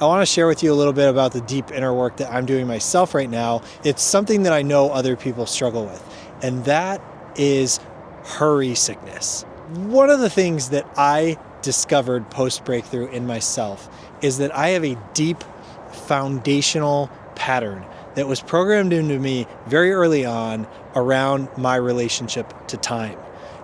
I want to share with you a little bit about the deep inner work that I'm doing myself right now. It's something that I know other people struggle with, and that is hurry sickness. One of the things that I discovered post-breakthrough in myself is that I have a deep foundational pattern that was programmed into me very early on around my relationship to time.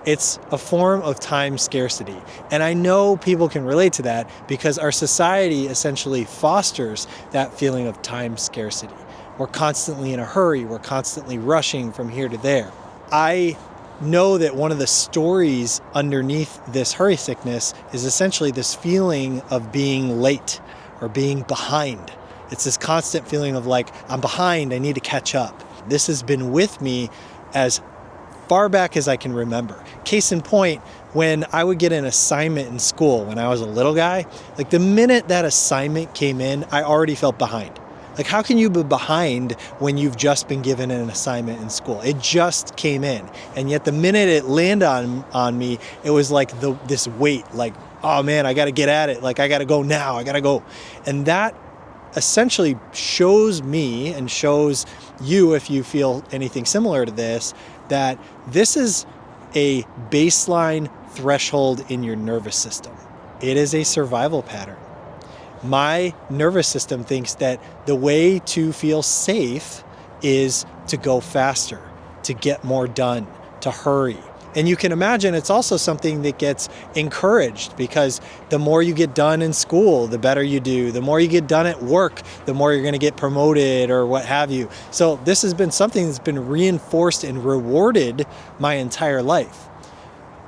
It's a form of time scarcity. And I know people can relate to that because our society essentially fosters that feeling of time scarcity. We're constantly in a hurry. We're constantly rushing from here to there. I know that one of the stories underneath this hurry sickness is essentially this feeling of being late or being behind. It's this constant feeling of like, I'm behind, I need to catch up. This has been with me as far back as I can remember. Case in point, when I would get an assignment in school when I was a little guy, like the minute that assignment came in, I already felt behind. Like, how can you be behind when you've just been given an assignment in school? It just came in. And yet the minute it landed on me, it was like this weight, like, oh man, I got to get at it. Like, I got to go now. I got to go. And that essentially shows me and shows you, if you feel anything similar to this, that this is a baseline threshold in your nervous system. It is a survival pattern. My nervous system thinks that the way to feel safe is to go faster, to get more done, to hurry. And you can imagine it's also something that gets encouraged because the more you get done in school, the better you do. The more you get done at work, the more you're going to get promoted or what have you. So this has been something that's been reinforced and rewarded my entire life.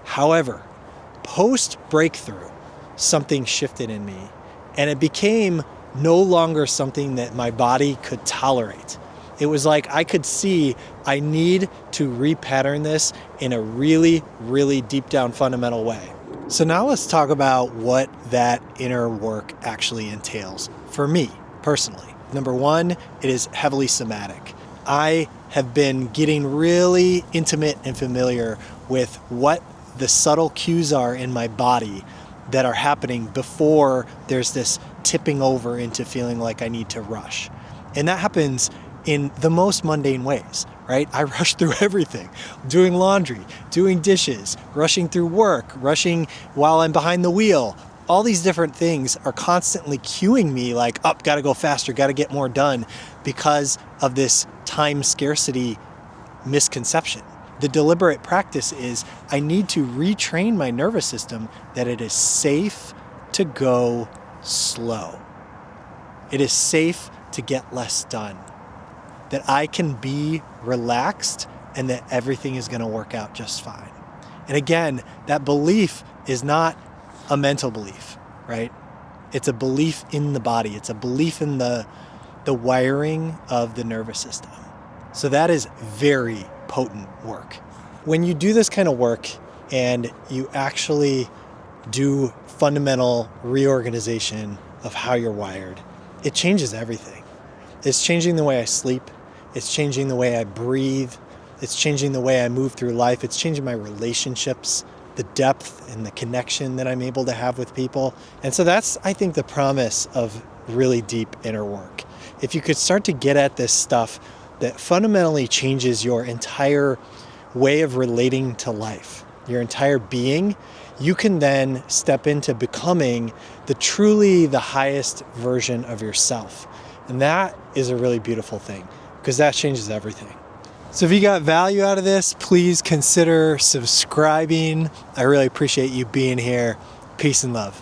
However, post-breakthrough, something shifted in me and it became no longer something that my body could tolerate. It was like I could see I need to repattern this in a really, really deep down fundamental way. So now let's talk about what that inner work actually entails for me personally. Number one, it is heavily somatic. I have been getting really intimate and familiar with what the subtle cues are in my body that are happening before there's this tipping over into feeling like I need to rush. And that happens in the most mundane ways, right? I rush through everything, doing laundry, doing dishes, rushing through work, rushing while I'm behind the wheel. All these different things are constantly cueing me like, up, gotta go faster, gotta get more done because of this time scarcity misconception. The deliberate practice is I need to retrain my nervous system that it is safe to go slow. It is safe to get less done. That I can be relaxed and that everything is going to work out just fine. And again, that belief is not a mental belief, right? It's a belief in the body. It's a belief in the wiring of the nervous system. So that is very potent work. When you do this kind of work and you actually do fundamental reorganization of how you're wired, it changes everything. It's changing the way I sleep. It's changing the way I breathe. It's changing the way I move through life. It's changing my relationships, the depth and the connection that I'm able to have with people. And so that's, I think, the promise of really deep inner work. If you could start to get at this stuff that fundamentally changes your entire way of relating to life, your entire being, you can then step into becoming the highest version of yourself. And that is a really beautiful thing because that changes everything. So if you got value out of this, please consider subscribing. I really appreciate you being here. Peace and love.